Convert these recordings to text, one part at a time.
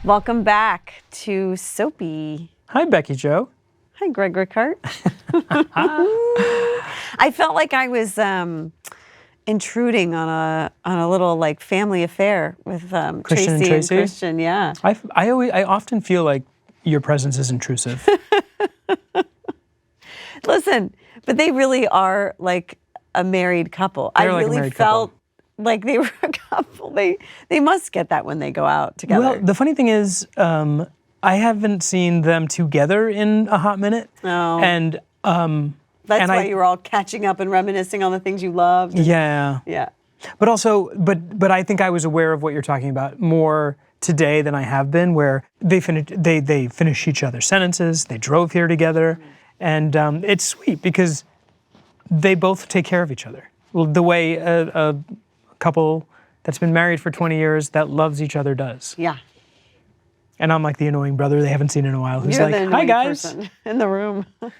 Welcome back to Soapy. Hi, Becky Joe. Hi, Greg Rikaart. I felt like I was intruding on a little like family affair with Christian Tracy and Christian. Yeah. I often feel like your presence is intrusive. Listen, but they really are like a married couple. They're I like a really married felt couple. like they were a couple. They must get that when they go out together. Well, the funny thing is, I haven't seen them together in a hot minute. Oh. And That's why you were all catching up and reminiscing on the things you loved. yeah. Yeah. But also, but I think I was aware of what you're talking about more today than I have been, where they finish each other's sentences. They drove here together, and it's sweet because they both take care of each other. The way a couple that's been married for 20 years that loves each other does. Yeah. And I'm like the annoying brother they haven't seen in a while who's You're like, the hi annoying guys. person in the room. And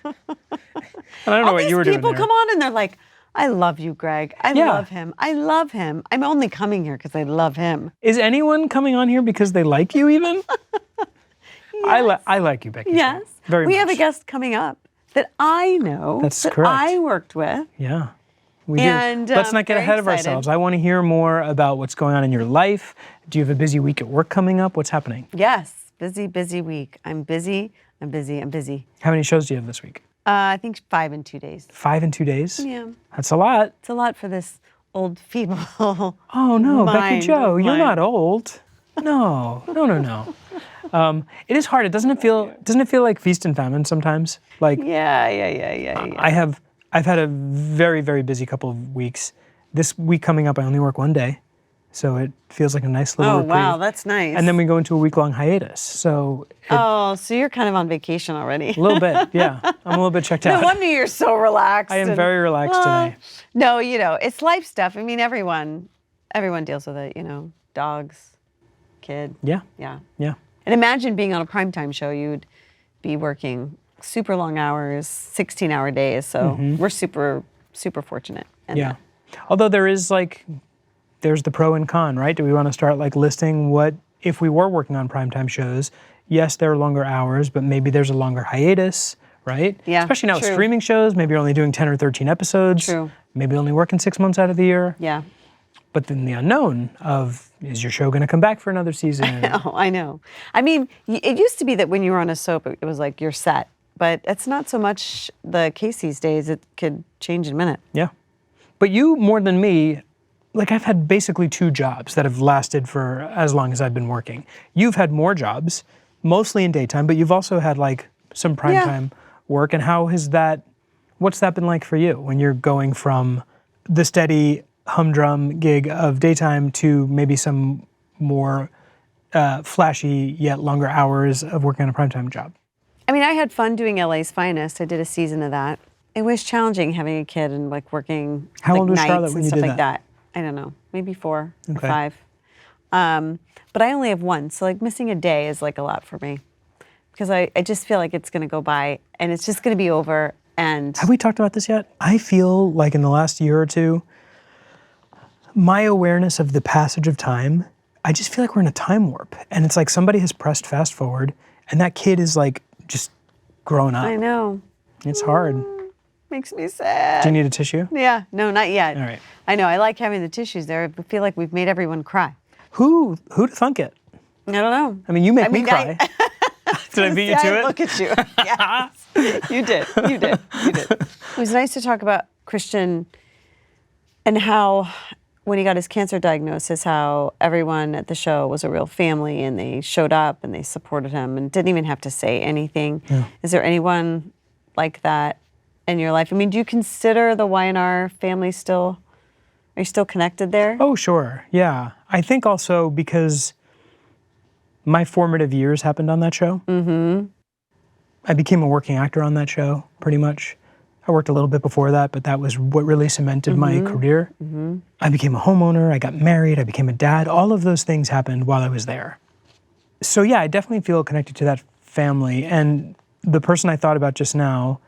I don't know what you were doing there. People come on and they're like, I love you, Greg. I love him. I love him. I'm only coming here because I love him. Is anyone coming on here because they like you even? Yes. I like you, Becky. Yes. Very much. We have a guest coming up that I know. That's that correct. I worked with. Yeah. We do. And, Let's not get very ahead of excited. ourselves. I want to hear more about what's going on in your life. Do you have a busy week at work coming up? What's happening? Yes. Busy week. I'm busy. How many shows do you have this week? I think 5 in 2 days. 5 in 2 days? Yeah. That's a lot. It's a lot for this old feeble. Oh no, Becky mind Joe, of you're mine. not old. No. It is hard. Doesn't it feel like feast and famine sometimes? Like Yeah. I've had a very, very busy couple of weeks. This week coming up, I only work one day, so it feels like a nice little reprieve. Wow, that's nice. And then we go into a week-long hiatus. So so you're kind of on vacation already. a little bit, yeah. I'm a little bit checked out. No wonder you're so relaxed. I am very relaxed today. No, it's life stuff. I mean, everyone deals with it, dogs, kid. Yeah. Yeah. Yeah. And imagine being on a primetime show, you'd be working super long hours, 16-hour days. So we're super, super fortunate. in Yeah. that. Although there's the pro and con, right? Do we want to start listing what, if we were working on primetime shows, yes, there are longer hours, but maybe there's a longer hiatus, right? Yeah, Especially now with true. streaming shows, maybe you're only doing 10 or 13 episodes. True. Maybe only working 6 months out of the year. Yeah. But then the unknown of, is your show going to come back for another season? I know. I mean, it used to be that when you were on a soap, it was like you're set. But it's not so much the case these days. It could change in a minute. Yeah. But you, more than me, I've had basically 2 jobs that have lasted for as long as I've been working. You've had more jobs, mostly in daytime, but you've also had some primetime work. And what's that been like for you when you're going from the steady humdrum gig of daytime to maybe some more flashy yet longer hours of working on a primetime job? I mean, I had fun doing LA's Finest. I did a season of that. It was challenging having a kid and working How old was nights Charlotte and when you stuff did like that. I don't know, maybe 4 or Okay. 5. But I only have one, so missing a day is a lot for me because I just feel like it's going to go by and it's just going to be over. And Have we talked about this yet? I feel like in the last year or two, my awareness of the passage of time, I just feel like we're in a time warp. And it's like somebody has pressed fast forward and that kid is just grown up. I know. It's hard. Makes me sad. Do you need a tissue? Yeah, no, not yet. All right. I know. I like having the tissues there. I feel like we've made everyone cry. Who'd thunk it? I don't know. I mean, you make me cry. Did I beat you to it? Look at you. Yes. You did. It was nice to talk about Christian and how, when he got his cancer diagnosis, how everyone at the show was a real family and they showed up and they supported him and didn't even have to say anything. Yeah. Is there anyone like that in your life? I mean, do you consider the Y&R family still, are you still connected there? Oh, sure. Yeah. I think also because my formative years happened on that show. Mm-hmm. I became a working actor on that show, pretty much. I worked a little bit before that, but that was what really cemented my career. Mm-hmm. I became a homeowner, I got married, I became a dad. All of those things happened while I was there. So yeah, I definitely feel connected to that family. And the person I thought about just now,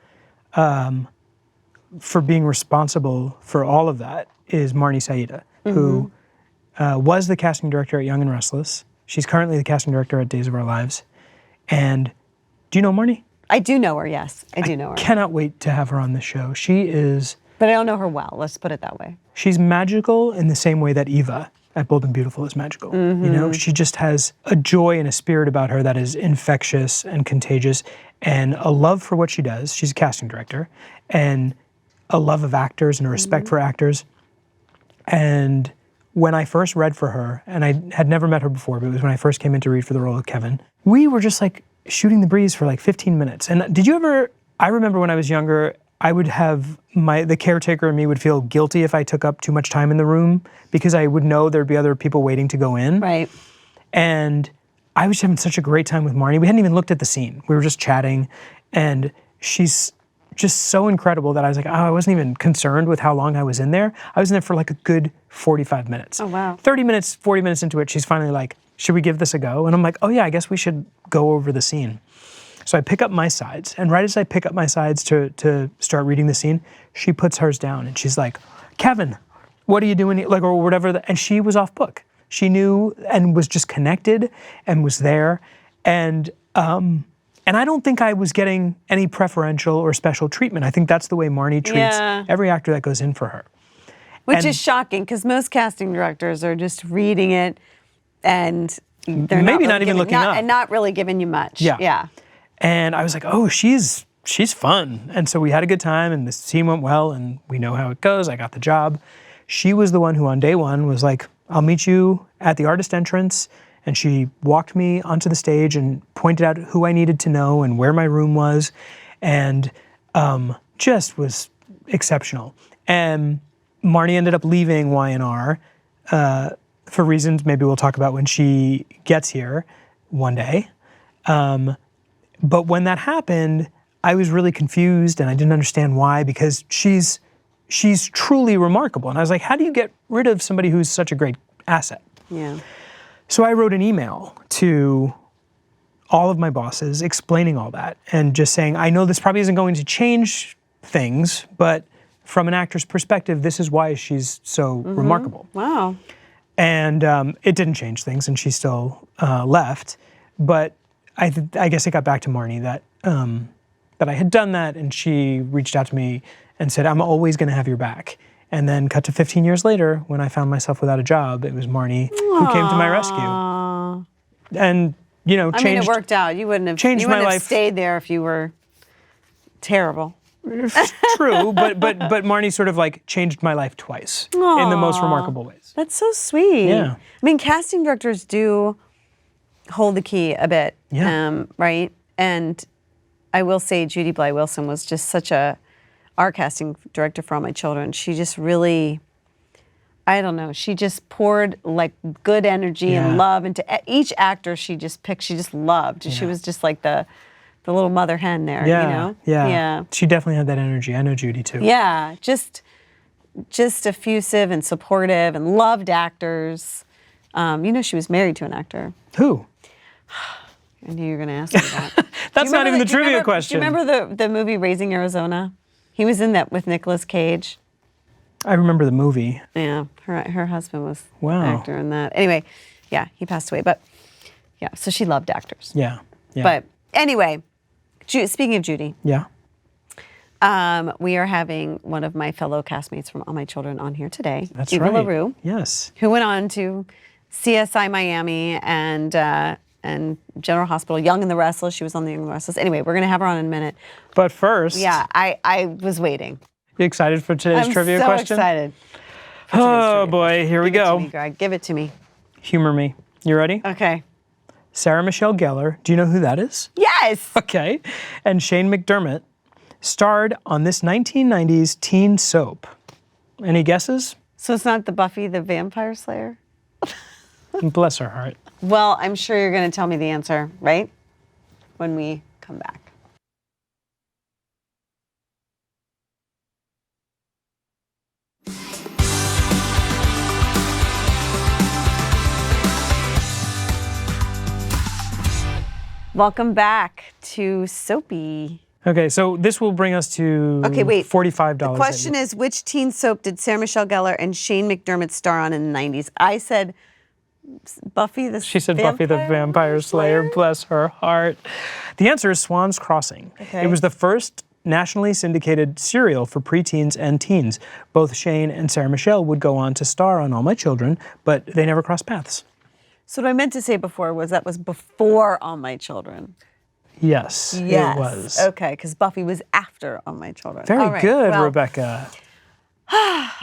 for being responsible for all of that, is Marnie Saida, who was the casting director at Young and Restless, She's currently the casting director at Days of Our Lives. And do you know Marnie? I do know her, yes. I do know her. Cannot wait to have her on the show. She is... But I don't know her well, let's put it that way. She's magical in the same way that Eva at Bold and Beautiful is magical. You know, she just has a joy and a spirit about her that is infectious and contagious, and a love for what she does. She's a casting director, and a love of actors and a respect for actors. And when I first read for her, and I had never met her before, but it was when I first came in to read for the role of Kevin, we were just like shooting the breeze for like 15 minutes. And did you ever, I remember when I was younger, I would have the caretaker and me would feel guilty if I took up too much time in the room because I would know there'd be other people waiting to go in. Right. And I was having such a great time with Marnie. We hadn't even looked at the scene. We were just chatting, and she's just so incredible that I was like, oh, I wasn't even concerned with how long I was in there. I was in there for like a good 45 minutes. Oh, wow. 30 minutes, 40 minutes into it, she's finally like, should we give this a go? And I'm like, oh yeah, I guess we should go over the scene. So I pick up my sides, and right as I pick up my sides to start reading the scene, she puts hers down, and she's like, Kevin, what are you doing? Like, or whatever. And she was off book. She knew and was just connected and was there. And I don't think I was getting any preferential or special treatment. I think that's the way Marnie treats every actor that goes in for her. Which is shocking, because most casting directors are just reading it, and they're maybe not even giving, looking up. And not really giving you much. Yeah. And I was like, oh, she's fun. And so we had a good time, and the scene went well, and we know how it goes. I got the job. She was the one who on day one was like, I'll meet you at the artist entrance. And she walked me onto the stage and pointed out who I needed to know and where my room was, and just was exceptional. And Marnie ended up leaving Y&R for reasons maybe we'll talk about when she gets here one day. But when that happened, I was really confused, and I didn't understand why, because she's truly remarkable. And I was like, how do you get rid of somebody who's such a great asset? Yeah. So I wrote an email to all of my bosses explaining all that and just saying, I know this probably isn't going to change things, but from an actor's perspective, this is why she's so remarkable. Wow. And it didn't change things, and she still left. But I guess it got back to Marnie that I had done that, and she reached out to me and said, I'm always going to have your back. And then cut to 15 years later, when I found myself without a job, it was Marnie who came to my rescue. And, you know, changed. I mean, it worked out. You wouldn't have stayed there if you were terrible. True, but Marnie sort of like changed my life twice in the most remarkable ways. That's so sweet. Yeah. I mean, casting directors do hold the key a bit, right? And I will say Judy Bly Wilson was just such our casting director for All My Children. She just really, I don't know, she just poured like good energy and love into each actor she just picked. She just loved. She was just like the little mother hen there, you know? Yeah. She definitely had that energy. I know Judy too. Yeah, just effusive and supportive and loved actors. You know, she was married to an actor. Who? I knew you were going to ask me that. That's not even the trivia question. Do you remember the movie Raising Arizona? He was in that with Nicolas Cage. I remember the movie. Yeah, her husband was an actor in that. Anyway, yeah, he passed away. But yeah, so she loved actors. Yeah. But anyway, speaking of Judy. Yeah. We are having one of my fellow castmates from All My Children on here today. That's Eva right. LaRue. Yes. Who went on to CSI Miami and General Hospital, Young and the Restless. She was on the Young and the Restless. Anyway, we're going to have her on in a minute. But first. Yeah, I was waiting. You excited for today's trivia question? I'm so excited. Oh boy, here we go. Give it to me, Greg. Give it to me. Humor me. You ready? Okay. Sarah Michelle Gellar. Do you know who that is? Yes. Okay. And Shane McDermott starred on this 1990s teen soap. Any guesses? So it's not the Buffy the Vampire Slayer? Bless her heart. Well, I'm sure you're going to tell me the answer, right? When we come back. Welcome back to Soapy. Okay, so this will bring us to $45. The question is, which teen soap did Sarah Michelle Gellar and Shane McDermott star on in the 90s? I said Buffy the She said Buffy the Vampire Slayer, bless her heart. The answer is Swan's Crossing. Okay. It was the first nationally syndicated serial for preteens and teens. Both Shane and Sarah Michelle would go on to star on All My Children, but they never crossed paths. So what I meant to say before was that was before All My Children. Yes, it was. Okay, because Buffy was after All My Children. Very All right, good, well, Rebecca.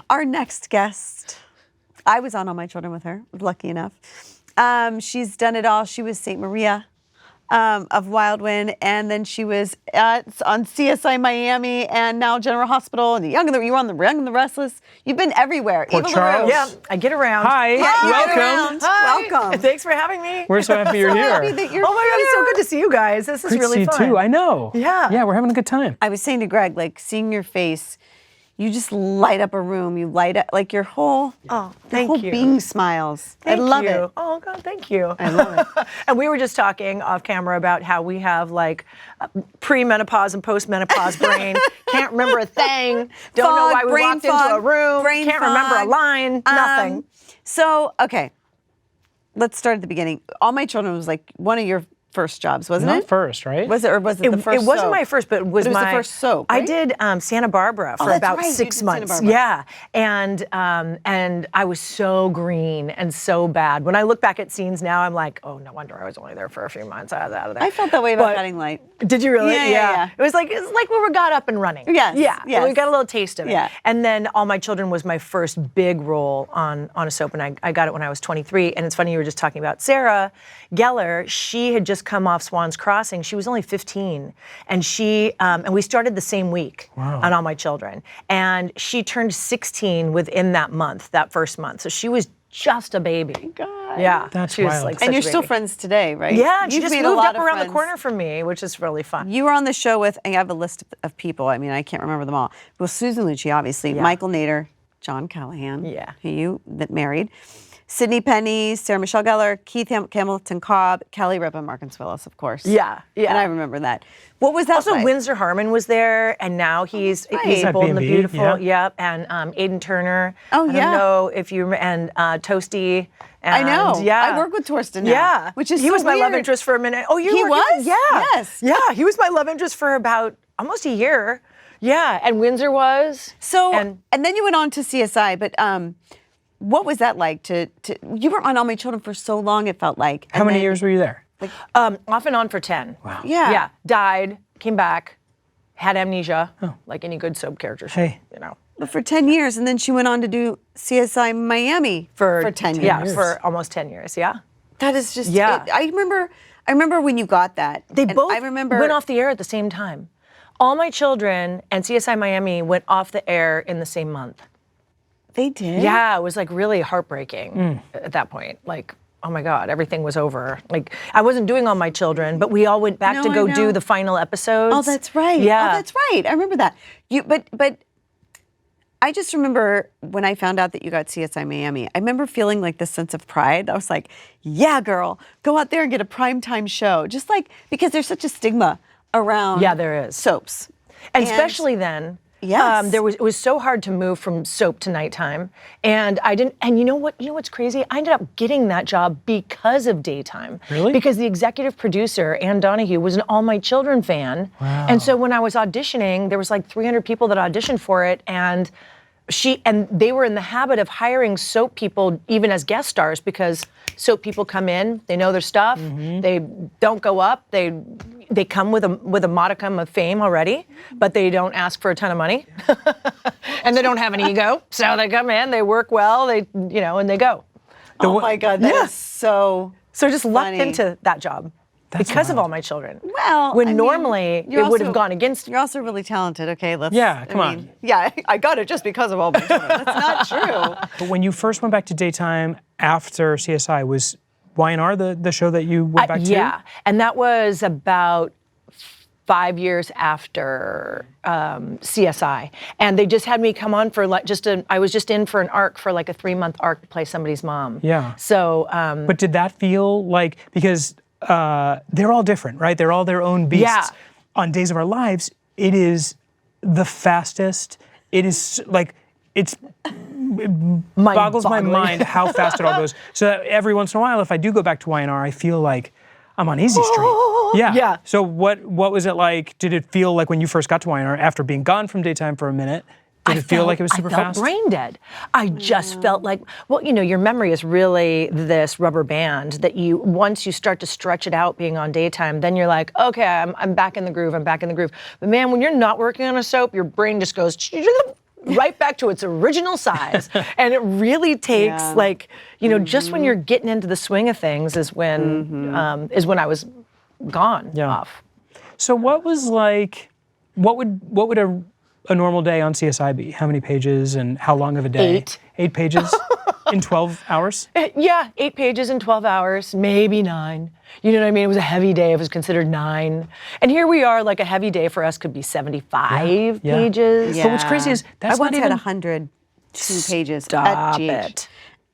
Our next guest, I was on All My Children with her, lucky enough. She's done it all. She was Saint Maria of Wildwind, and then she was on CSI Miami, and now General Hospital, and you were on The Young and the Restless. You've been everywhere. Port Eva Charles. LaRue. Yeah, I get around. Hi, welcome. Hi. Welcome. Thanks for having me. We're so happy you're So here. happy that you're Oh my God, it's so here. good to see you guys. This is Great really to see fun. you too. I know. Yeah. Yeah, we're having a good time. I was saying to Greg, like, seeing your face, you just light up a room. You light up, like, your whole, thank whole you. being smiles. Thank I love you. it. Oh God, thank you. I love it. And we were just talking off camera about how we have like pre-menopause and post-menopause brain. Can't remember a thing. Don't know Fog, why we brain walked into a fog, room. brain Can't remember a fog. line. Nothing. So, okay, let's start at the beginning. All My Children was like one of your first jobs, wasn't Not it? first, right? Was it, or was it the first It wasn't soap? my first, but it was, But it was my the first soap, I right? did Santa Barbara for that's about right, you 6 did Santa months. Barbara. Yeah, and I was so green and so bad. When I look back at scenes now, I'm like, oh, no wonder I was only there for a few months. I was out of there. I felt that way about But- Guiding Light. Did you really? Yeah. It was like when we got up and running. Yes, Yeah. yes. We got a little taste of it. Yeah. And then All My Children was my first big role on a soap, and I got it when I was 23. And it's funny, you were just talking about Sarah Gellar. She had just come off Swan's Crossing. She was only 15, and she and we started the same week on All My Children. And she turned 16 within that month, that first month. So she was just a baby. God. Yeah. That's she was wild. like And such you're a still baby. friends today, right? Yeah, and she You've just made a moved lot up of around the friends. corner from me, which is really fun. You were on the show with, I have a list of people. I mean, I can't remember them all. Well, Susan Lucci, obviously, Yeah. Michael Nader, John Callahan, Yeah. who you that married, Sydney Penny, Sarah Michelle Gellar, Keith Hamilton Cobb, Kelly Ripa, Marcus Willis, of course. Yeah, yeah. And I remember that. What was that Also, like? Windsor Harmon was there, and now he's right. he's At Bold and the B&B, Beautiful. yeah. Yep, and Aiden Turner. Oh, I yeah. don't know if you and Toasty. And, I know. Yeah, I work with Torsten now. Yeah, Which is he so was my love weird. interest for a minute. Oh, you He were? was? Yeah. Yes. Yeah, he was my love interest for about almost a year. Yeah, and Windsor was. So, and and then you went on to CSI, but what was that like to you were on All My Children for so long, it felt like. How many years were you there? off and on for 10. Wow. Yeah. Yeah, died, came back, had amnesia, like any good soap character. Hey. You know. But for 10 years, and then she went on to do CSI Miami for 10 years. Yeah, for almost 10 years. Yeah. That is just, Yeah. I remember when you got that. They and both I remember, went off the air at the same time. All My Children and CSI Miami went off the air in the same month. They did? Yeah, it was like really heartbreaking at that point. Like, oh my God, everything was over. Like, I wasn't doing All My Children, but we all went back No, to I go know. do the final episodes. Oh, that's right. Yeah. Oh, that's right. I remember that. But I just remember when I found out that you got CSI Miami, I remember feeling like this sense of pride. I was like, yeah, girl, go out there and get a primetime show. Just like, because there's such a stigma around Yeah, there is. soaps. And especially then. Yes. It was so hard to move from soap to nighttime. And I didn't, and you know what's crazy? I ended up getting that job because of daytime. Really? Because the executive producer, Ann Donahue, was an All My Children fan. Wow. And so when I was auditioning, there was like 300 people that auditioned for it, and they were in the habit of hiring soap people even as guest stars, because soap people come in, they know their stuff, they don't go up, they come with a modicum of fame already, but they don't ask for a ton of money, and they don't have an ego, so they come in, they work well, and they go. Oh my God, that is so just lucked funny. into that job because of All My Children. Well, when I mean, normally you're it would have also- gone against. You're also really talented. Okay, let's. Yeah, come I mean, on. Yeah, I got it just because of All My Children. That's not true. But when you first went back to daytime after CSI, was Y&R the show that you went back to? Yeah, and that was about 5 years after CSI, and they just had me come on for like I was just in for an arc for like a 3-month arc to play somebody's mom. Yeah. So, But did that feel like, because they're all different, right? They're all their own beasts. Yeah. On Days of Our Lives, it is the fastest. It is like, it's boggles my mind how fast it all goes. So that every once in a while, if I do go back to Y&R, I feel like I'm on easy street. Yeah. Yeah. So what was it like? Did it feel like when you first got to Y&R after being gone from daytime for a minute? Did it feel like it was super fast? I felt brain dead. I just felt like, well, your memory is really this rubber band that once you start to stretch it out being on daytime, then you're like, okay, I'm back in the groove, I'm back in the groove. But man, when you're not working on a soap, your brain just goes right back to its original size. And it really takes just when you're getting into the swing of things is when I was gone off. So what was like, what would a normal day on CSI be? How many pages and how long of a day? 8. 8 pages in 12 hours? Yeah, 8 pages in 12 hours, maybe 9. You know what I mean? It was a heavy day. It was considered 9. And here we are, like a heavy day for us could be 75 pages. Yeah. But what's crazy is that's I once not had even 102 pages Stop at GH. it.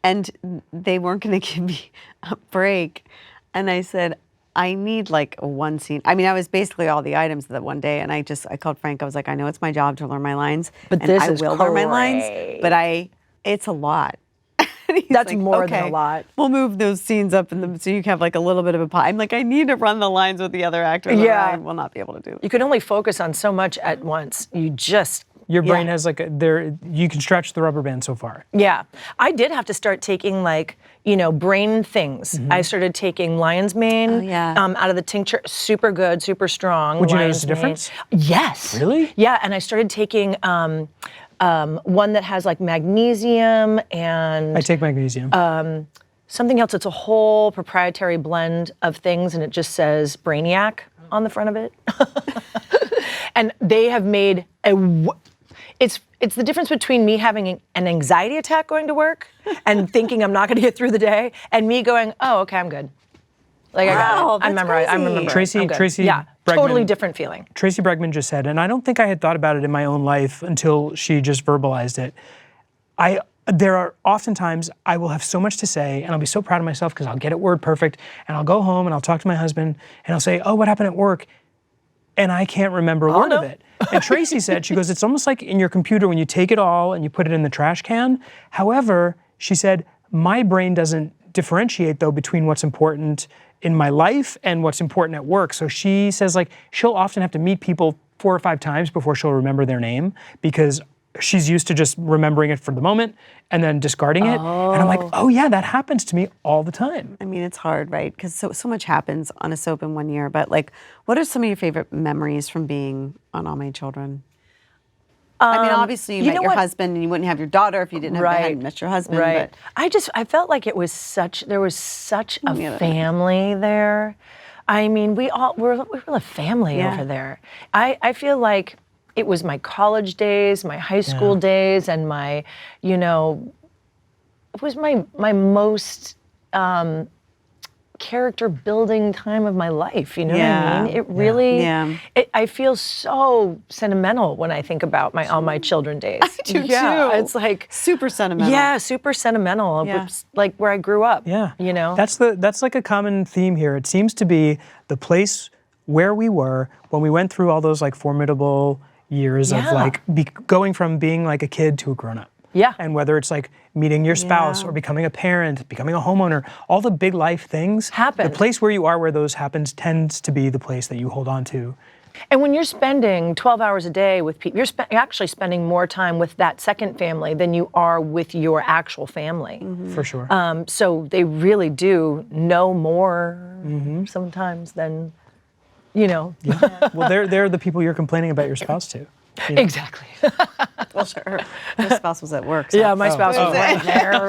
And they weren't going to give me a break. And I said, I need like one scene. I mean, I was basically all the items that one day, and I called Frank. I was like, I know it's my job to learn my lines, But and this I is will learn my lines, great. but it's a lot. That's more than a lot. We'll move those scenes up so you can have like a little bit of a pie. I'm like, I need to run the lines with the other actors. Yeah. I will not be able to do that. You can only focus on so much at once. your brain has like you can stretch the rubber band so far. Yeah. I did have to start taking brain things. I started taking lion's mane out of the tincture. Super good, super strong. Would you notice a difference? Yes. Really? Yeah, and I started taking one that has like magnesium and I take magnesium. something else. It's a whole proprietary blend of things, and it just says Brainiac on the front of it. And they have made it's the difference between me having an anxiety attack going to work and thinking I'm not going to get through the day, and me going, oh, okay, I'm good. Like Wow, I got it. I remember. Tracy Yeah, Bregman, totally different feeling. Tracy Bregman just said, and I don't think I had thought about it in my own life until she just verbalized it. There are oftentimes I will have so much to say, and I'll be so proud of myself because I'll get it word perfect, and I'll go home and I'll talk to my husband, and I'll say, oh, what happened at work? And I can't remember a word of it. And Tracy said, she goes, it's almost like in your computer when you take it all and you put it in the trash can. However, she said, my brain doesn't differentiate though between what's important in my life and what's important at work. So she says like, she'll often have to meet people 4 or 5 times before she'll remember their name because she's used to just remembering it for the moment and then discarding it. And I'm like, oh yeah, that happens to me all the time. I mean, it's hard, right? Because so much happens on a soap in 1 year. But like, what are some of your favorite memories from being on All My Children? I mean, obviously you met your husband, and you wouldn't have your daughter if you didn't have hadn't met your husband. Right. But I felt like there was such a family there. I mean, we're a family over there. I feel like it was my college days, my high school days, and my, it was my most character building time of my life. You know what I mean? It really, I feel so sentimental when I think about All My Children days. I do too. It's like super sentimental. Yeah, super sentimental. Like where I grew up. Yeah. That's like a common theme here. It seems to be the place where we were when we went through all those like formidable years of like going from being like a kid to a grown-up. Yeah. And whether it's like meeting your spouse or becoming a parent, becoming a homeowner, all the big life things happen. The place where you are where those happens tends to be the place that you hold on to. And when you're spending 12 hours a day with people, you're actually spending more time with that second family than you are with your actual family. Mm-hmm. For sure. So they really do know more sometimes than, Yeah. Well, they're the people you're complaining about your spouse to. Exactly. Well, sure. My spouse was at work. So. Yeah, my spouse was right there. It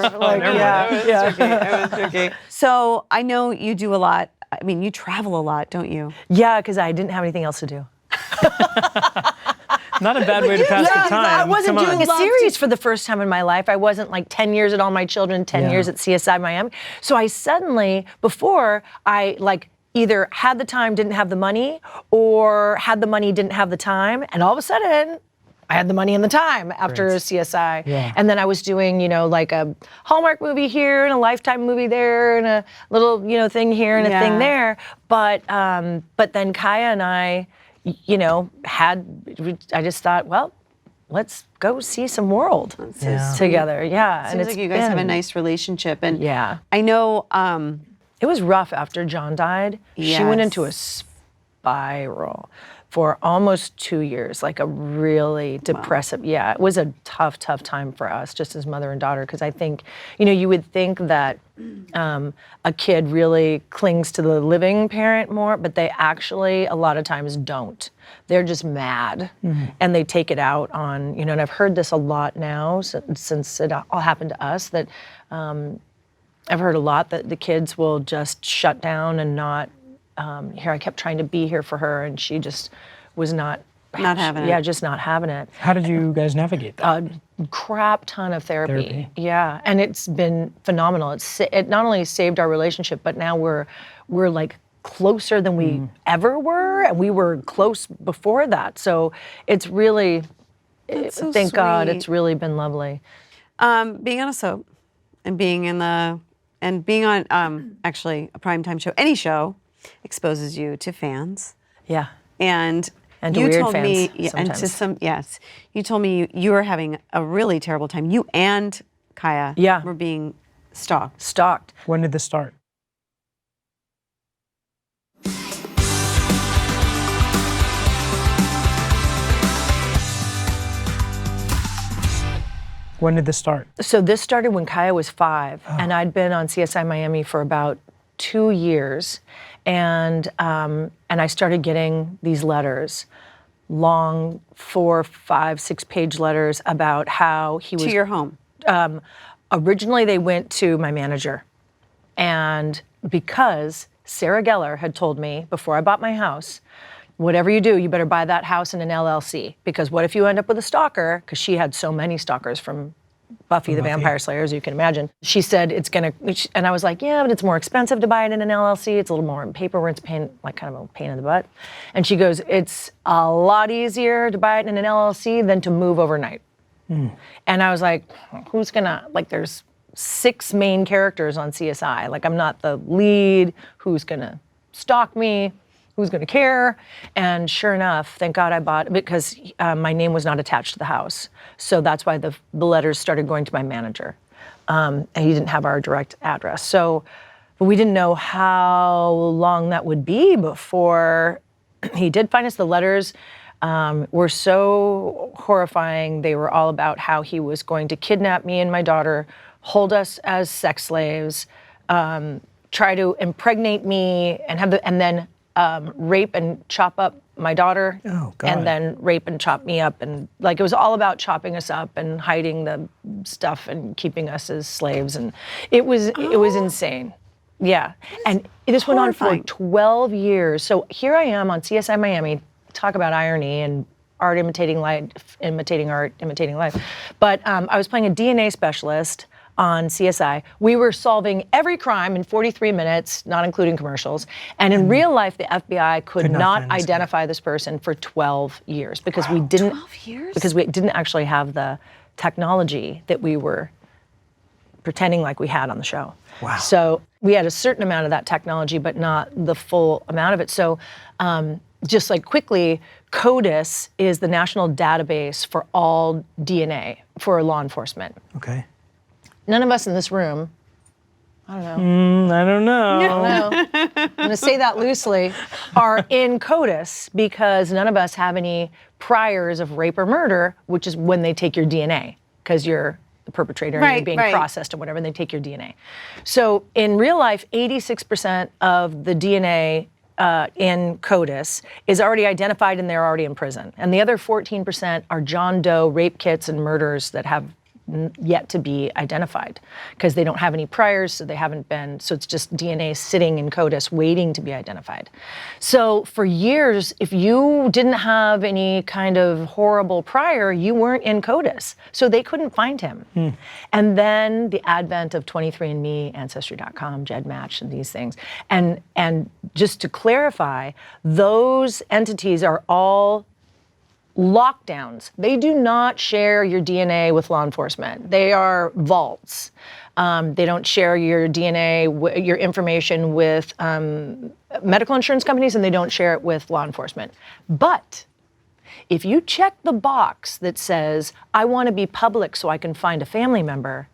was tricky. So I know you do a lot. I mean, you travel a lot, don't you? Yeah, because I didn't have anything else to do. Not a bad way to pass the time. I wasn't doing a series for the first time in my life. I wasn't like 10 years at All My Children, 10 years at CSI Miami. So I suddenly, before I like either had the time, didn't have the money, or had the money, didn't have the time, and all of a sudden, I had the money and the time after CSI. Yeah. And then I was doing, like a Hallmark movie here and a Lifetime movie there and a little, thing here and a thing there. But then Kaya and I, I just thought, well, let's go see some world Yeah. together. Yeah. Seems like you guys have a nice relationship. And Yeah. I know It was rough after John died. She went into a Yes. spiral for almost 2 years, like a really depressive. Yeah, it was a tough time for us, just as mother and daughter, because I think, you would think that a kid really clings to the living parent more, but they actually a lot of times don't. They're just mad, and they take it out on, and I've heard this a lot now since it all happened to us, that I've heard a lot that the kids will just shut down and not. Here, I kept trying to be here for her, and she just was not having it. Yeah, just not having it. How did you guys navigate that? Crap ton of therapy. Yeah, and it's been phenomenal. It not only saved our relationship, but now we're like closer than we ever were, and we were close before that. So it's really, so thank God, sweet. it's really been lovely. being on a soap and being on actually a primetime show, any show, exposes you to fans. Yeah. And to you weird told me, fans and to sometimes. you told me you were having a really terrible time. You and Kaya Yeah. were being stalked. Stalked. When did this start? When did this start? So this started when Kaya was 5, and I'd been on CSI Miami for about 2 years, and I started getting these letters, long 4, 5, 6-page letters about how he was. To your home. Originally, they went to my manager, and because Sarah Gellar had told me before I bought my house, whatever you do, you better buy that house in an LLC, because what if you end up with a stalker? Because she had so many stalkers from Buffy the Vampire Slayer, as you can imagine. She said it's gonna, and I was like, yeah, but it's more expensive to buy it in an LLC. It's a little more in paperwork. It's kind of a pain in the butt. And she goes, it's a lot easier to buy it in an LLC than to move overnight. And I was like, who's gonna, there's 6 main characters on CSI. I'm not the lead. Who's gonna stalk me? Who's gonna care? And sure enough, thank God I bought it, because my name was not attached to the house. So that's why the letters started going to my manager. And he didn't have our direct address. But we didn't know how long that would be before he did find us. The letters were so horrifying. They were all about how he was going to kidnap me and my daughter, hold us as sex slaves, try to impregnate me, and then rape and chop up my daughter, Oh, God. and then rape and chop me up, and it was all about chopping us up and hiding the stuff and keeping us as slaves, and it was insane. Yeah, and this went on for horrifying. 12 years. So here I am on CSI Miami, talk about irony and art imitating life, imitating art, imitating life. But I was playing a DNA specialist on CSI. We were solving every crime in 43 minutes, not including commercials. And in real life, the FBI could not find this guy. identify this person for 12 years because we didn't. 12 years? Because we didn't actually have the technology that we were pretending like we had on the show. Wow. So we had a certain amount of that technology, but not the full amount of it. So just quickly, CODIS is the national database for all DNA for law enforcement. Okay. None of us in this room, I don't know. I don't know. I'm going to say that loosely, are in CODIS because none of us have any priors of rape or murder, which is when they take your DNA, because you're the perpetrator and Right, you're being right. processed or whatever, and they take your DNA. So in real life, 86% of the DNA in CODIS is already identified and they're already in prison. And the other 14% are John Doe rape kits and murders that have yet to be identified because they don't have any priors, so they haven't been, so it's just DNA sitting in CODIS waiting to be identified. So for years, if you didn't have any kind of horrible prior, you weren't in CODIS, so they couldn't find him. And then the advent of 23andMe, Ancestry.com, GEDmatch, and these things. And just to clarify, those entities are all lockdowns. They do not share your DNA with law enforcement. They are vaults. They don't share your DNA, your information with medical insurance companies, and they don't share it with law enforcement. But If you check the box that says, I want to be public so I can find a family member,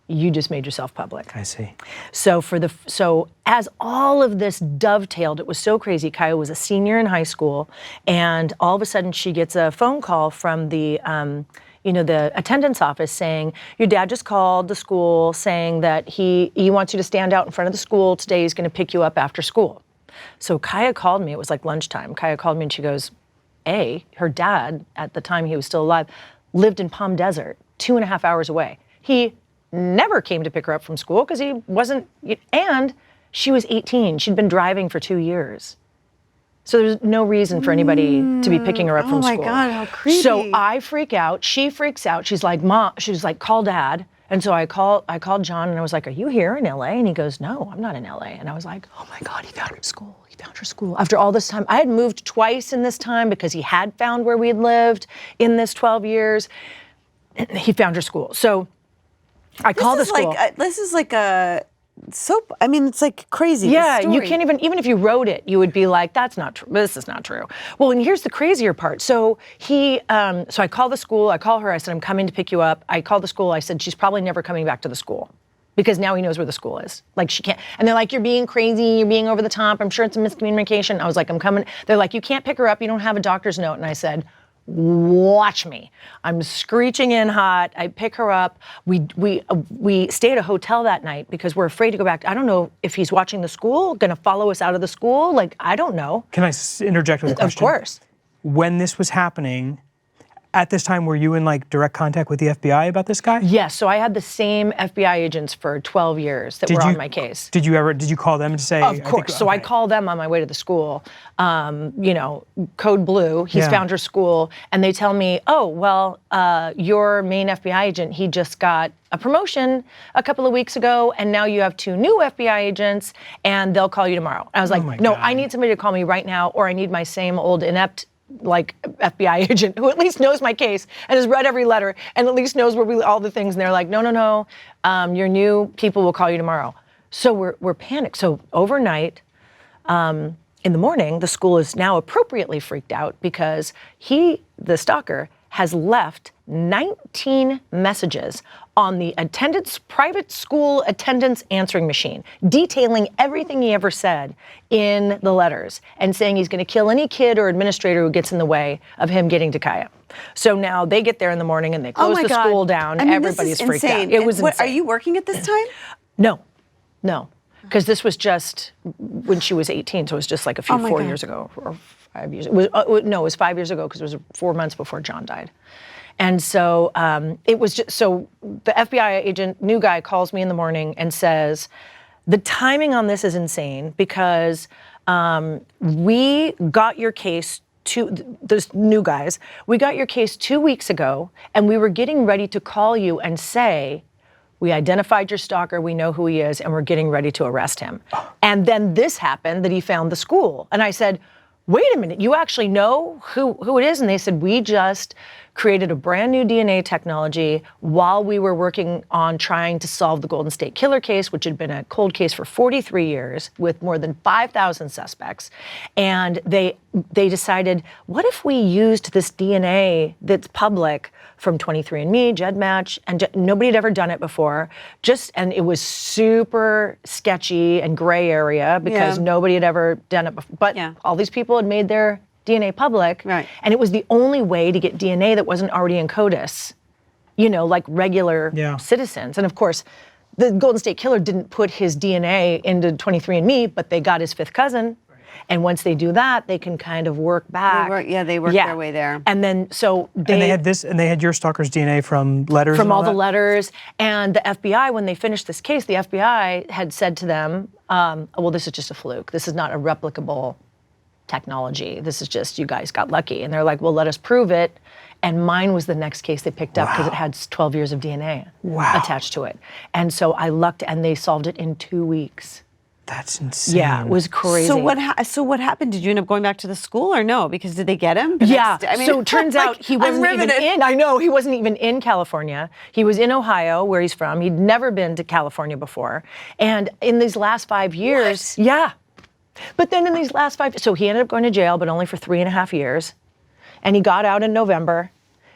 you just made yourself public. I see. So as all of this dovetailed, it was so crazy. Kaya was a senior in high school, and all of a sudden she gets a phone call from the the attendance office saying, your dad just called the school saying that he wants you to stand out in front of the school today. He's going to pick you up after school. So Kaya called me. It was like lunchtime. Kaya called me and she goes, her dad, at the time he was still alive, lived in Palm Desert, 2.5 hours away. He never came to pick her up from school because he wasn't, and she was 18. She'd been driving for 2 years. So there's no reason for anybody to be picking her up from school. Oh my God, how creepy. So I freak out. She freaks out. She's like, Mom, she's like, call Dad. And so I called John and I was like, are you here in LA? And he goes, no, I'm not in LA. And I was like, oh my God, he found her school. He found her school. After all this time, I had moved twice in this time because he had found where we had lived in this 12 years. He found her school. So I called the school. This is like a soap. I mean, it's like crazy. Yeah, you can't even if you wrote it, you would be like, that's not true. This is not true. Well, and here's the crazier part. So so I call the school, I call her, I said, I'm coming to pick you up. I called the school, I said, she's probably never coming back to the school because now he knows where the school is. Like she can't, and they're like, you're being crazy, you're being over the top. I'm sure it's a miscommunication. I was like, I'm coming. They're like, you can't pick her up, you don't have a doctor's note. And I said, watch me. I'm screeching in hot. I pick her up. We stay at a hotel that night because we're afraid to go back. I don't know if he's watching the school, going to follow us out of the school. Like, I don't know. Can I interject with a question? Of course. When this was happening, at this time, were you in like direct contact with the FBI about this guy? Yes. So I had the same FBI agents for 12 years that were on my case. Did you call them to say? Of course. So I call them on my way to the school. Code blue. He's found her school, and they tell me, oh, well, your main FBI agent, he just got a promotion a couple of weeks ago, and now you have 2 new FBI agents, and they'll call you tomorrow. I was like, no, I need somebody to call me right now, or I need my same old inept FBI agent who at least knows my case and has read every letter and at least knows all the things. And they're like, no, your new people will call you tomorrow. So we're panicked. So overnight, in the morning, the school is now appropriately freaked out because the stalker, has left 19 messages on the private school attendance answering machine, detailing everything he ever said in the letters and saying he's going to kill any kid or administrator who gets in the way of him getting to Kaya. So now they get there in the morning and they close the school down. Everybody's freaked out. It was insane. Are you working at this time? No. Because this was just when she was 18, so it was just like 4 years ago or 5 years. It was 5 years ago because it was 4 months before John died. And so it was just, so the FBI agent, new guy, calls me in the morning and says, the timing on this is insane because we got your case those new guys, we got your case 2 weeks ago and we were getting ready to call you and say, we identified your stalker, we know who he is, and we're getting ready to arrest him. And then this happened, that he found the school. And I said, wait a minute, you actually know who it is? And they said, we just created a brand new DNA technology while we were working on trying to solve the Golden State Killer case, which had been a cold case for 43 years with more than 5,000 suspects. And they decided, what if we used this DNA that's public from 23andMe, GEDmatch, and nobody had ever done it before. And it was super sketchy and gray area because nobody had ever done it before. But all these people had made their DNA public, right? And it was the only way to get DNA that wasn't already in CODIS, like regular citizens. And of course, the Golden State Killer didn't put his DNA into 23andMe, but they got his fifth cousin. And once they do that, they can kind of work back. They work their way there. And then they had your stalker's DNA from letters. From all the letters. And the FBI, when they finished this case, the FBI had said to them, well, this is just a fluke. This is not a replicable technology. This is just, you guys got lucky. And they're like, well, let us prove it. And mine was the next case they picked up because it had 12 years of DNA attached to it. And so I lucked, and they solved it in 2 weeks. That's insane. Yeah, it was crazy. So what happened? Did you end up going back to the school or no? Because did they get him? So it turns out he wasn't even in. I know, he wasn't even in California. He was in Ohio, where he's from. He'd never been to California before. And in these last 5 years, But then in these last 5, so he ended up going to jail, but only for 3.5 years. and he got out in November,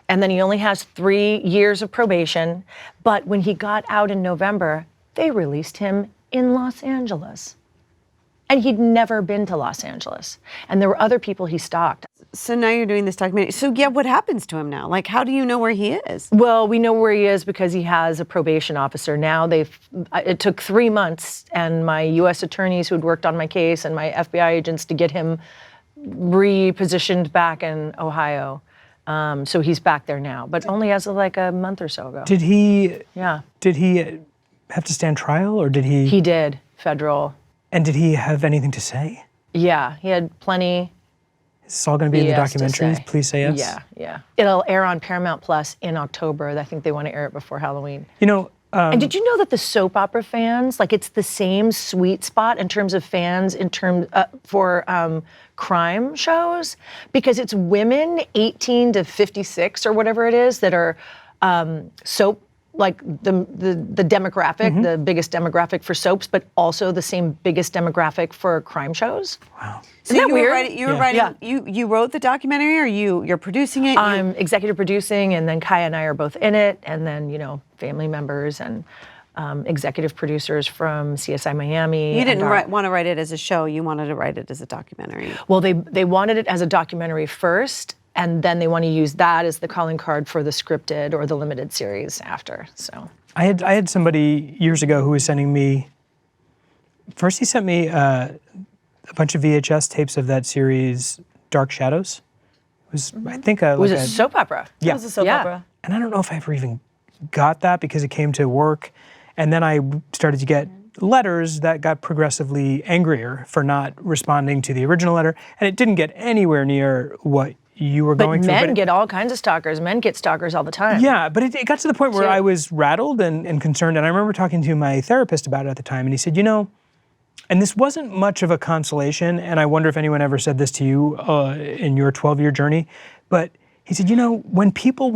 and then he only has 3 years of probation. But when he got out in November, they released him in Los Angeles. And he'd never been to Los Angeles. And there were other people he stalked. So now you're doing this documentary. So yeah, what happens to him now? Like, how do you know where he is? Well, we know where he is because he has a probation officer. Now it took 3 months, and my U.S. attorneys who had worked on my case and my FBI agents to get him repositioned back in Ohio. So he's back there now, but only as of like a month or so ago. Did he? Yeah. Did he have to stand trial, or did he? He did, federal. And did he have anything to say? Yeah, he had plenty. Is this all going to be in the BS to documentaries? say. Please say yes. Yeah, yeah. It'll air on Paramount Plus in October. I think they want to air it before Halloween. You know. And did you know that the soap opera fans, like it's the same sweet spot in terms of fans for crime shows? Because it's women 18 to 56 or whatever it is that are soap, like the demographic, the biggest demographic for soaps, but also the same biggest demographic for crime shows. Wow. So Isn't that weird? You wrote the documentary, or you're producing it? I'm executive producing, and then Kaya and I are both in it, and then, you know, family members and executive producers from CSI Miami. You didn't want to write it as a show. You wanted to write it as a documentary. Well, they wanted it as a documentary first, and then they want to use that as the calling card for the scripted or the limited series after. So I had somebody years ago who was sending me. First, he sent me a bunch of VHS tapes of that series, Dark Shadows. It was, I think, it was a soap opera. Yeah. It was a soap opera. And I don't know if I ever even got that because it came to work. And then I started to get letters that got progressively angrier for not responding to the original letter. And it didn't get anywhere near what you were going through. But men get all kinds of stalkers. Men get stalkers all the time. Yeah, but it got to the point where I was rattled and concerned. And I remember talking to my therapist about it at the time. And he said, you know, and this wasn't much of a consolation, and I wonder if anyone ever said this to you in your 12-year journey, but he said, you know, when people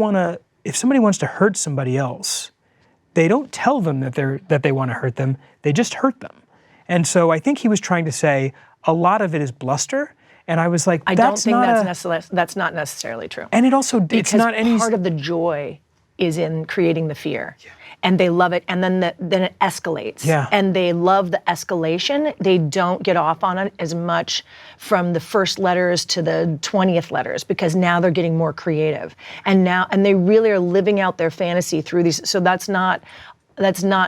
if somebody wants to hurt somebody else, they don't tell them that they want to hurt them, they just hurt them. And so I think he was trying to say a lot of it is bluster, and I was like, I don't think that's not necessarily true. And it also, it's not any... part of the joy is in creating the fear. Yeah. And they love it, and then it escalates. Yeah. And they love the escalation. They don't get off on it as much from the first letters to the 20th letters, because now they're getting more creative. And they really are living out their fantasy through these. So that's not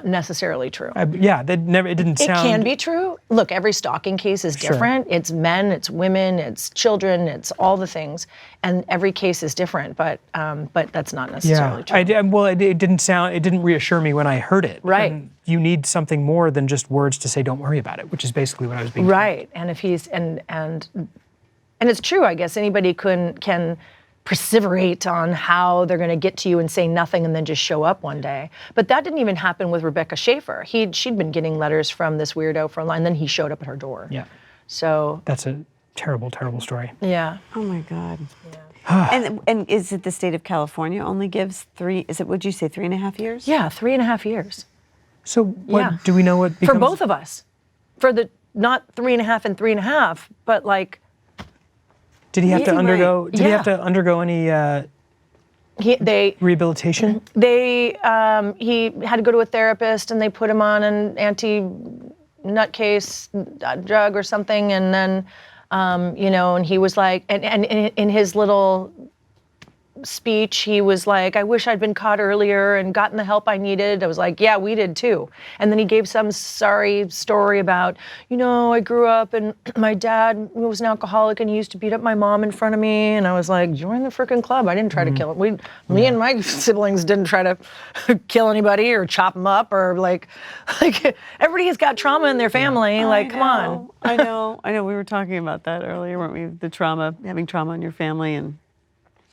necessarily true. it didn't sound... It can be true. Look, every stalking case is different. Sure. It's men, it's women, it's children, it's all the things, and every case is different. But that's not necessarily true. It didn't reassure me when I heard it. Right. And you need something more than just words to say, "Don't worry about it," which is basically what I was being told. Right. And if he's and it's true. I guess anybody can perseverate on how they're going to get to you and say nothing and then just show up one day. But that didn't even happen with Rebecca Schaefer. She'd been getting letters from this weirdo for a line, and then he showed up at her door. Yeah. So that's a terrible, terrible story. Yeah. Oh my God. Yeah. and is it the state of California only gives would you say 3.5 years? Yeah, 3.5 years. So what do we know what becomes? For both of us. For the not 3.5 and 3.5, but like. Did he have to undergo? Did he have to undergo any rehabilitation? He had to go to a therapist, and they put him on an anti-nutcase drug or something, and then and he was like, and in his little speech, he was like, I wish I'd been caught earlier and gotten the help I needed. I was like, yeah, we did too. And then he gave some sorry story about, I grew up and my dad was an alcoholic and he used to beat up my mom in front of me. And I was like, join the frickin' club. I didn't try to kill him. Me and my siblings didn't try to kill anybody or chop them up or like everybody has got trauma in their family. Come on. I know. We were talking about that earlier, weren't we? The trauma, having trauma in your family, and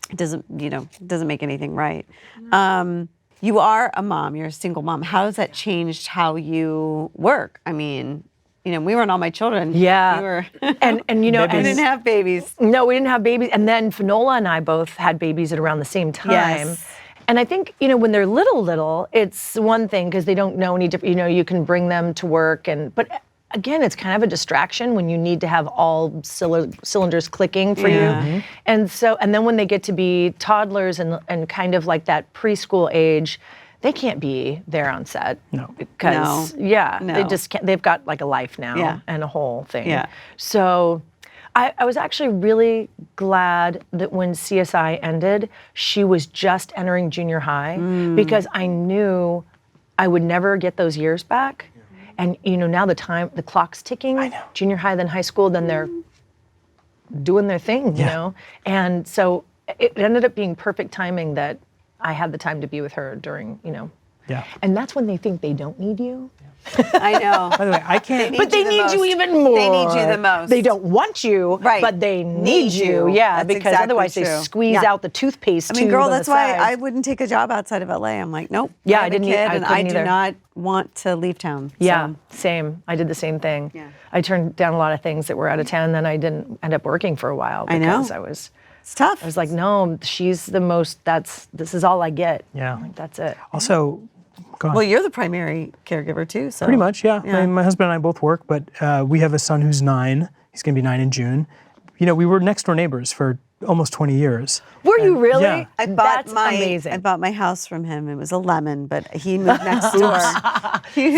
it doesn't make anything right. You are a mom, you're a single mom. How has that changed how you work? I mean, we weren't all my children. Yeah. We were, and we didn't have babies. No, we didn't have babies. And then Finola and I both had babies at around the same time. Yes. And I think, when they're little, it's one thing because they don't know any different, you can bring them to work but again, it's kind of a distraction when you need to have all cylinders clicking for you. And then when they get to be toddlers and kind of like that preschool age, they can't be there on set. No. Because, they just can't. They've got like a life now and a whole thing. Yeah. So I was actually really glad that when CSI ended, she was just entering junior high because I knew I would never get those years back. And now the clock's ticking. I know. Junior high, then high school, then they're doing their thing, you know? And so it ended up being perfect timing that I had the time to be with her during, Yeah. And that's when they think they don't need you. I know. By the way, I can't. But they need you even more. They need you the most. They don't want you, Right. but they need you. Yeah, That's because exactly otherwise true. they squeeze Yeah. out the toothpaste I mean, tube girl, on the that's why side. I wouldn't take a job outside of LA. I'm like, nope. Yeah, I I didn't. Have a kid, I and I couldn't do either. not want to leave town. Yeah, So. same. I did the same thing. Yeah. I turned down a lot of things that were out of town, and then I didn't end up working for a while I know. because I was It's tough. I was like, no, she's the most. This is all I get. Yeah. Like, that's it. Also, go on. Well, you're the primary caregiver too, so. Pretty much, yeah. Yeah. My husband and I both work, but we have a son who's 9. He's going to be 9 in June. We were next door neighbors for almost 20 years. Were you really? yeah. That's amazing. I bought my house from him. It was a lemon, but he moved next door.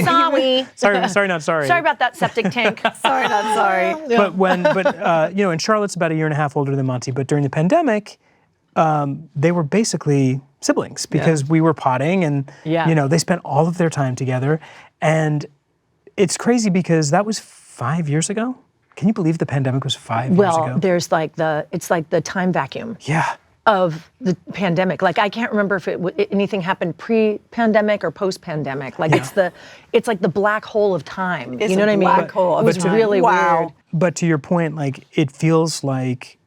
Sorry. Sorry, not sorry. Sorry about that septic tank. Sorry, not sorry. And Charlotte's about a year and a half older than Monty, but during the pandemic, they were basically siblings because we were potting and, they spent all of their time together. And it's crazy because that was 5 years ago. Can you believe the pandemic was 5 years ago? Well, there's it's like the time vacuum Yeah. of the pandemic. Like I can't remember if anything happened pre-pandemic or post-pandemic. Like it's like the black hole of time. It's you know a what I mean? black hole It of was time. really weird. But to your point, like it feels like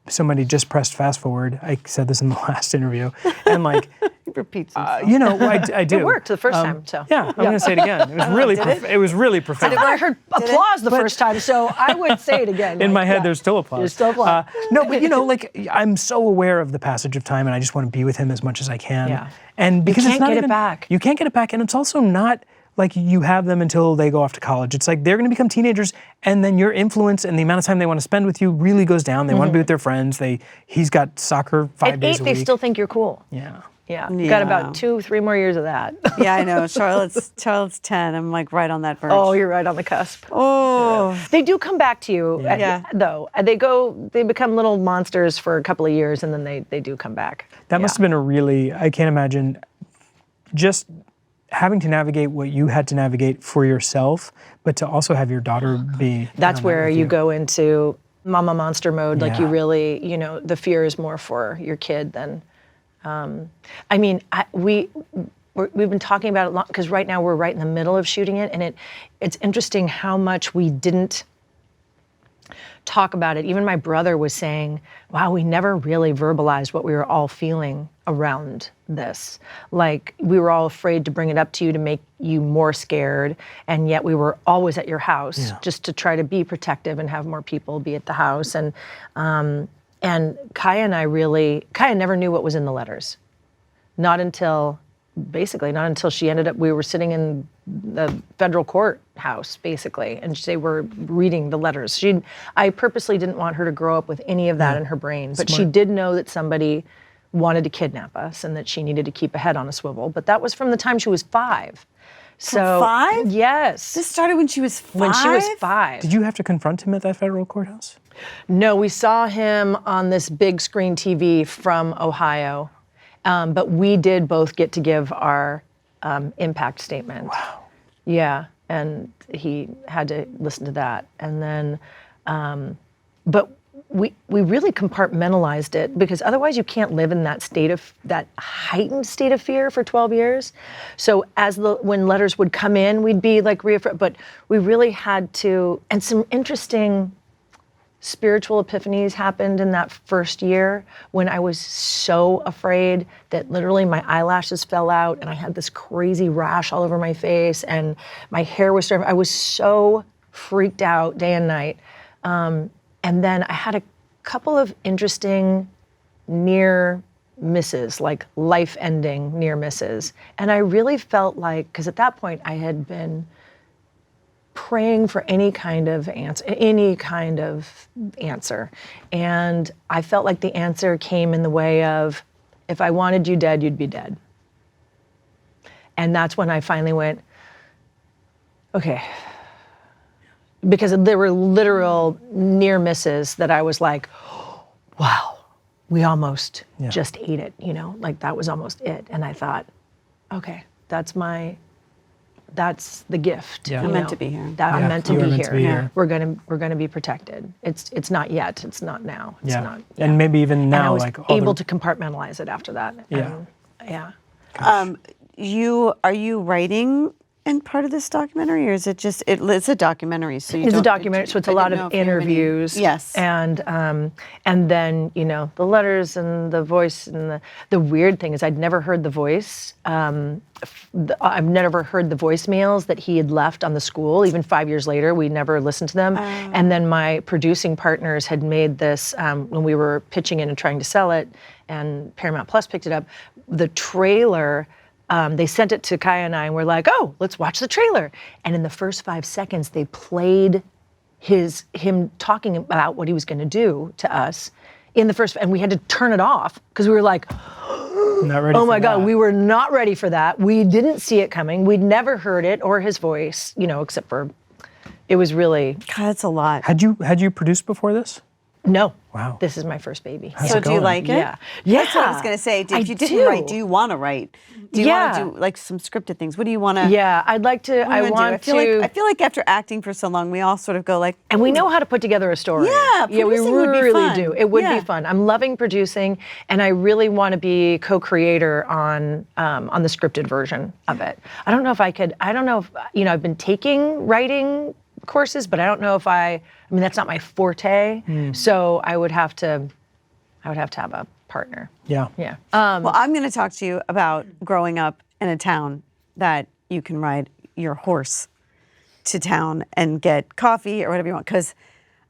somebody just pressed fast forward. I said this in the last interview, and like Repeats himself. I do. It worked the first time. So Yeah, I'm gonna say it again. It was really, it was really profound. I thought I heard applause the first time, so I would say it again. In my head, there's still applause. There's still applause. No, but I'm so aware of the passage of time, and I just want to be with him as much as I can. Yeah. And because can't it's not get it even, back. You can't get it back, and it's also not like you have them until they go off to college. It's like they're going to become teenagers, and then your influence and the amount of time they want to spend with you really goes down. They want to be with their friends. He's got soccer 5 At days 8, a they week. still think you're cool. Yeah. Yeah. Yeah. Got about 2-3 more years of that. Yeah, I know. Charlotte's 10. I'm like right on that verge. Oh, you're right on the cusp. Oh. They do come back to you, Yeah. though. They become little monsters for a couple of years, and then they do come back. That must have been I can't imagine just having to navigate what you had to navigate for yourself, but to also have your daughter be. That's on that where with you go into mama monster mode. Like you Yeah. really, the fear is more for your kid than. We've been talking about it a lot because right now we're right in the middle of shooting it, and it's interesting how much we didn't talk about it. Even my brother was saying, wow, we never really verbalized what we were all feeling around this. Like we were all afraid to bring it up to you to make you more scared, and yet we were always at your house just to try to be protective and have more people be at the house. And Kaya and Kaya never knew what was in the letters. Not until she ended up, we were sitting in the federal courthouse, basically, and they were reading the letters. I purposely didn't want her to grow up with any of that in her brain, but she did know that somebody wanted to kidnap us and that she needed to keep a head on a swivel. But that was from the time she was 5. So 5? Yes. This started when she was 5? When she was 5. Did you have to confront him at that federal courthouse? No, we saw him on this big screen TV from Ohio, but we did both get to give our impact statement. Wow. Yeah, and he had to listen to that. And then, but we really compartmentalized it because otherwise you can't live in that heightened state of fear for 12 years. So when letters would come in, we'd be like reaffirmed, but we really had to, and some interesting spiritual epiphanies happened in that first year when I was so afraid that literally my eyelashes fell out and I had this crazy rash all over my face and my hair was starting. I was so freaked out day and night. And then I had a couple of interesting near misses, like life-ending near misses. And I really felt like, because at that point I had been praying for any kind of answer. And I felt like the answer came in the way of, if I wanted you dead, you'd be dead. And that's when I finally went, okay. Because there were literal near misses that I was like, wow, we almost just ate it, like that was almost it. And I thought, okay, that's the gift. I'm meant to be here. I'm meant to be meant to be here. We're gonna be protected. It's not yet. It's not now. It's not. And maybe even now, and I was like able to compartmentalize it after that. Yeah. And, Are you writing in part of this documentary, or is it just it's a documentary? So it's a documentary, so it's a lot of interviews. Yes. And then the letters and the voice, and the weird thing is I'd never heard the voice. I've never heard the voicemails that he had left on the school. Even 5 years later, we never listened to them. And then my producing partners had made this when we were pitching it and trying to sell it, and Paramount Plus picked it up. The trailer. They sent it to Kaya and I, and we're like, oh, let's watch the trailer. And in the first 5 seconds, they played him talking about what he was going to do to us in the first, and we had to turn it off because we were like, not ready. Oh my God, we were not ready for that. We didn't see it coming. We'd never heard it or his voice, except for, it was really. God, that's a lot. Had you produced before this? No. Wow. This is my first baby. So do you like it? Yeah. That's what I was going to say. If you didn't write, do you want to write? Do you want to do like some scripted things? What do you want to? Yeah, I'd like to. I feel like after acting for so long, we all sort of go like. And we know how to put together a story. Yeah, we producing would be really fun. do. It would be fun. I'm loving producing, and I really want to be co-creator on the scripted version of it. I don't know if I could. I don't know if I've been taking writing courses, but I don't know if I mean, that's not my forte. So I would have to have a partner. Yeah. Yeah. Well, I'm going to talk to you about growing up in a town that you can ride your horse to town and get coffee or whatever you want. Because,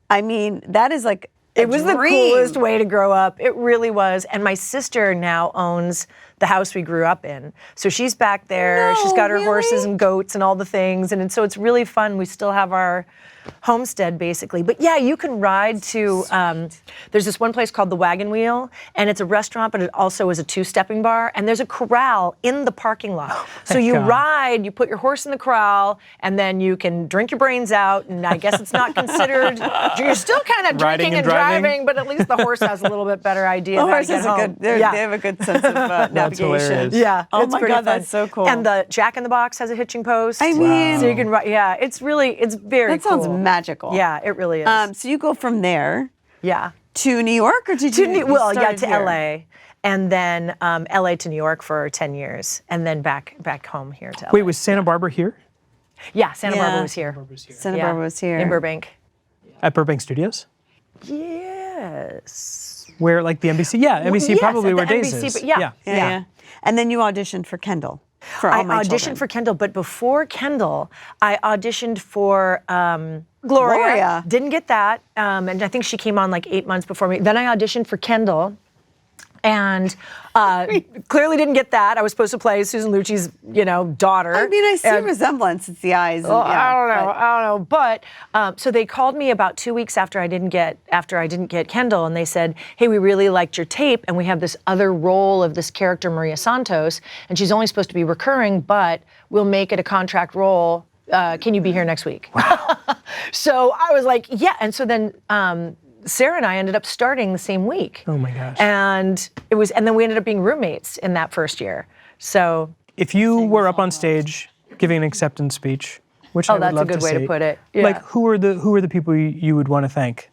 I mean, that is like it was the coolest way to grow up. It really was. And my sister now owns the house we grew up in. So she's back there. She's got her horses and goats and all the things. And so it's really fun. We still have our homestead, basically. But yeah, you can ride to, there's this one place called the Wagon Wheel, and it's a restaurant, but it also is a two-stepping bar. And there's a corral in the parking lot. So you ride, you put your horse in the corral, and then you can drink your brains out. And I guess it's not considered, you're still kind of drinking and driving, but at least the horse has a little bit better idea. The horse has they have a good sense of navigation. Hilarious. Yeah. Oh it's my pretty God, fun. that's so cool. And the Jack in the Box has a hitching post. I mean, so you can ride. Yeah, it's very that sounds cool. magical. Yeah, it really is. So you go from there yeah. to New York, or did you? To LA, and then LA to New York for 10 years, and then back home here to LA. Wait, was Santa Barbara here? Yeah, Santa Barbara was here. Santa Barbara was here. In Burbank. At Burbank Studios? Yes. Where, like the NBC? Yeah, NBC yes, probably at where the Days NBC, is. but yeah. And then you auditioned for Kendall. For All My I auditioned Children. for Kendall, but before Kendall, I auditioned for Gloria. Didn't get that, and I think she came on like 8 months before me. Then I auditioned for Kendall, and clearly didn't get that. I was supposed to play Susan Lucci's, daughter. I mean, I see a resemblance. It's the eyes. And, I don't know. But so they called me about 2 weeks after I didn't get Kendall, and they said, "Hey, we really liked your tape, and we have this other role of this character, Maria Santos, and she's only supposed to be recurring, but we'll make it a contract role. Can you be here next week?" Wow. So I was like, yeah. And so then Sarah and I ended up starting the same week. Oh my gosh. And then we ended up being roommates in that first year. So if you were up on stage giving an acceptance speech, which I would love to see. Oh, that's a good way to put it. Yeah. Like, who are the people you would want to thank?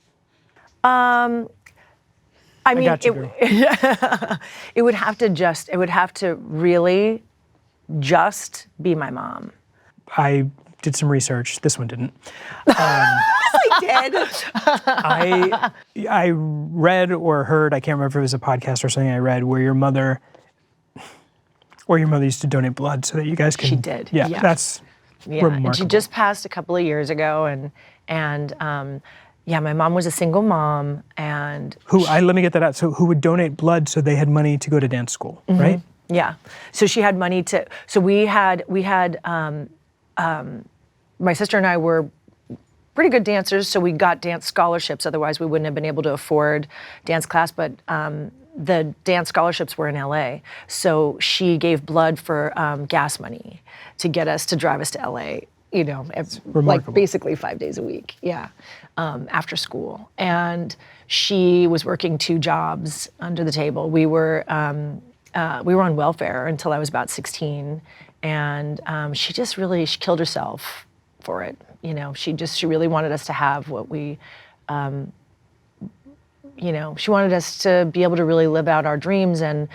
I mean, got you, girl. it would have to really just be my mom. I did some research. This one didn't. I did. I read or heard, I can't remember if it was a podcast or something I read, where your mother used to donate blood so that you guys can. She did. Yeah, that's remarkable. And she just passed a couple of years ago, and my mom was a single mom, and let me get that out. So who would donate blood so they had money to go to dance school, right? my sister and I were pretty good dancers, so we got dance scholarships. Otherwise, we wouldn't have been able to afford dance class. But the dance scholarships were in LA, so she gave blood for gas money to get us to drive us to LA. You know, like basically 5 days a week. Yeah, after school, and she was working 2 jobs under the table. We were on welfare until I was about 16, and she killed herself for it. You know, she really wanted us to have what we, you know, she wanted us to be able to really live out our dreams, and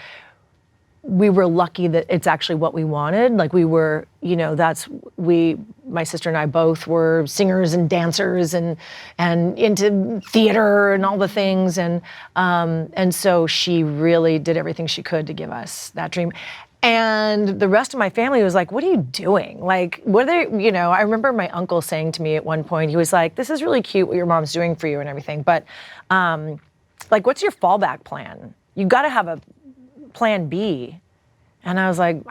we were lucky that it's actually what we wanted. Like we were, you know, my sister and I both were singers and dancers and into theater and all the things. And so she really did everything she could to give us that dream. And the rest of my family was like, what are you doing? Like, what are they, you know, I remember my uncle saying to me at one point, he was like, this is really cute what your mom's doing for you and everything, but like, what's your fallback plan? You gotta have a plan B. And I was like,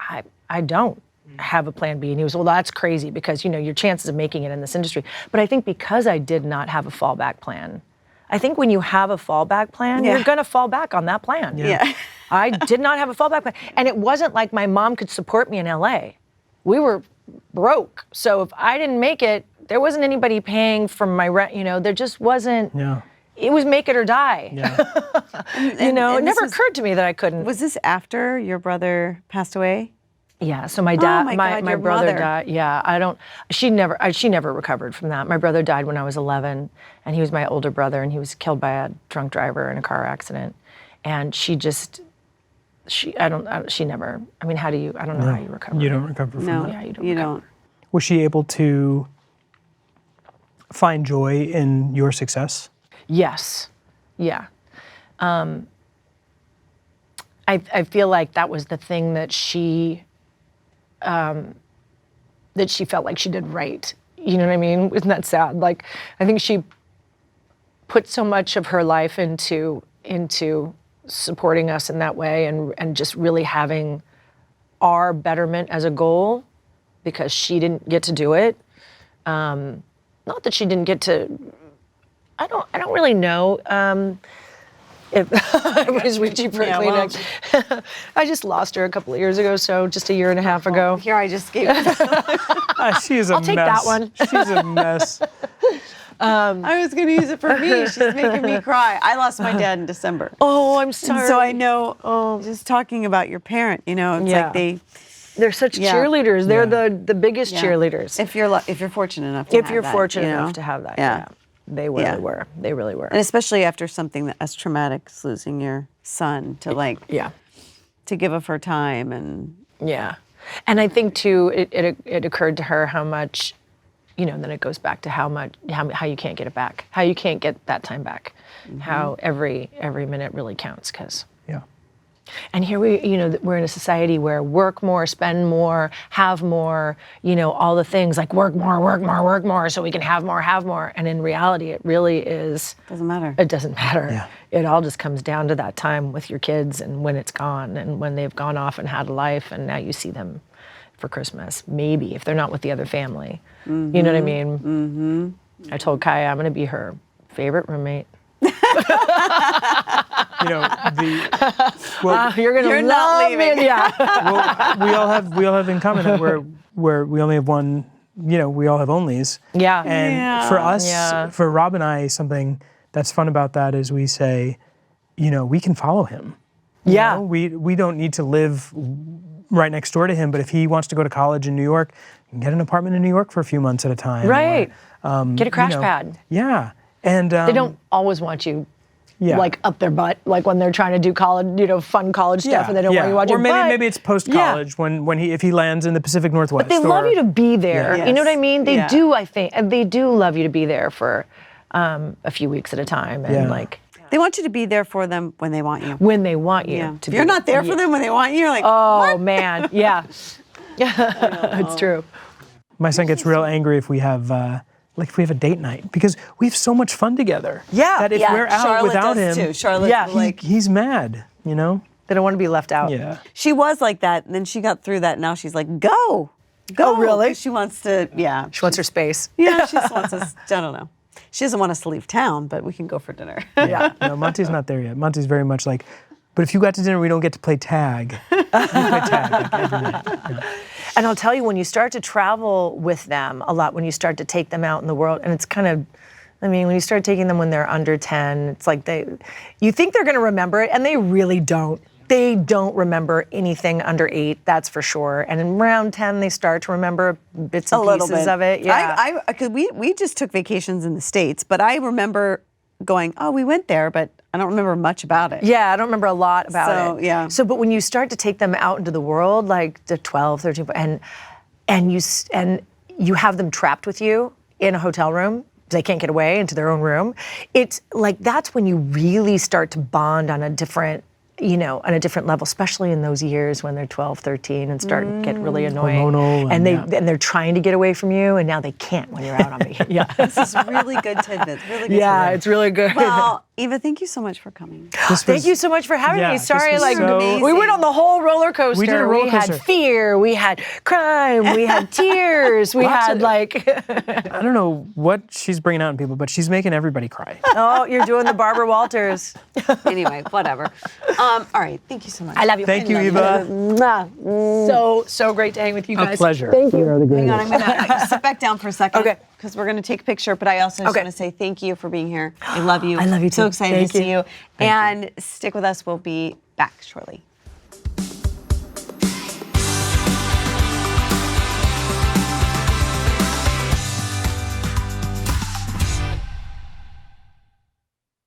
I don't have a plan B. And he was, well, that's crazy because, you know, your chances of making it in this industry. But I think because I did not have a fallback plan, I think when you have a fallback plan, you're gonna fall back on that plan. Yeah. I did not have a fallback plan. And it wasn't like my mom could support me in LA. We were broke. So if I didn't make it, there wasn't anybody paying for my rent, you know, there just wasn't. Yeah. It was make it or die. Yeah. You know, it never occurred to me that I couldn't. Was this after your brother passed away? Yeah, so my dad, my God, my your brother mother. died. Yeah, she never recovered from that. My brother died when I was 11, and he was my older brother, and he was killed by a drunk driver in a car accident. And she never, I mean, I don't know how you recover. You don't recover from that. Yeah, you don't. Was she able to find joy in your success? Yes, yeah. I feel like that was the thing that she felt like she did right. You know what I mean? Isn't that sad? Like, I think she put so much of her life into supporting us in that way and just really having our betterment as a goal because she didn't get to do it. Not that she didn't get to, I don't really know if everybody's reaching for a Kleenex. I just lost her a couple of years ago, so just a year and a half ago. Here, I just gave her. She is a mess. I'll take that one. She's a mess. I was going to use it for me. She's making me cry. I lost my dad in December. Oh, I'm sorry. And so I know, just talking about your parent, you know, it's like they're such cheerleaders. They're the biggest cheerleaders. If you're fortunate enough to have that. If you're fortunate enough to have that, yeah. They really were. They really were. And especially after something as traumatic as losing your son to to give of her time and. Yeah. And I think too, it occurred to her how much, you know, then it goes back to how you can't get it back, how you can't get that time back, how every minute really counts because. Yeah. And here we're in a society where work more, spend more, have more, you know, all the things like work more so we can have more. And in reality, it really is. Doesn't matter. It doesn't matter. Yeah. It all just comes down to that time with your kids and when it's gone and when they've gone off and had a life and now you see them for Christmas, maybe, if they're not with the other family. You know what I mean? Mm-hmm. I told Kaya I'm going to be her favorite roommate. You know, you're not leaving. Yeah. Well, we all have in common that where we only have one. You know, we all have onlys. Yeah. And for us, for Rob and I, something that's fun about that is we say, you know, we can follow him. You know, we don't need to live right next door to him, but if he wants to go to college in New York, you can get an apartment in New York for a few months at a time. Right. Get a crash pad. Yeah. And they don't always want you like up their butt, like when they're trying to do college, you know, fun college stuff, and they don't want you watching. Or maybe it's post college if he lands in the Pacific Northwest. But they love you to be there. Yes. You know what I mean? They do. I think and they do love you to be there for a few weeks at a time, and like. They want you to be there for them when they want you. When they want you. Yeah. To If you're not there for them when they want you, you're like, what? Man, yeah. It's true. My son gets real angry if we have if we have a date night because we have so much fun together. Yeah. That if we're out Charlotte without does him, too. Charlotte, he's mad. You know. They don't want to be left out. Yeah. She was like that, and then she got through that. Now she's like, go. Go. Oh, really? She wants to, yeah. She wants her space. Yeah, she just wants us, I don't know. She doesn't want us to leave town, but we can go for dinner. Yeah. No, Monty's not there yet. Monty's very much like, but if you got to dinner, we don't get to play tag. We play tag like every night. Yeah. And I'll tell you, when you start to travel with them a lot, when you start to take them out in the world, and it's kind of, I mean, when you start taking them when they're under 10, it's like you think they're going to remember it, and they really don't. They don't remember anything under 8, that's for sure. And in around 10, they start to remember bits and pieces of it. Yeah. Cause we just took vacations in the States, but I remember going, oh, we went there, but I don't remember much about it. Yeah, I don't remember a lot about it. Yeah. So, but when you start to take them out into the world, like the 12, 13, and you have them trapped with you in a hotel room, they can't get away into their own room. It's like, that's when you really start to bond on a different, on a different level, especially in those years when they're 12, 13 and start to get really annoying. Hormonal and they're trying to get away from you, and now they can't when you're out on vacation. Yeah. This is really good tidbits. Really good Yeah, tidbits. it's really good. Well, Eva, thank you so much for coming. Thank you so much for having Yeah, me. this Sorry, was like so we went on the whole roller coaster. We did a roller We coaster. had fear, we had crime, we had tears, we Lots had of- like, I don't know what she's bringing out in people, but she's making everybody cry. oh, you're doing the Barbara Walters. Anyway, whatever. All right, thank you so much. I love you. Thank you, Eva. So great to hang with you A guys. pleasure. Thank you. Hang on, I'm gonna sit back down for a second. Okay. Because we're gonna take a picture, but I also just Okay. want to say thank you for being here. I love you. I love you So too. excited Thank to see you. you. And stick with us. We'll be back shortly.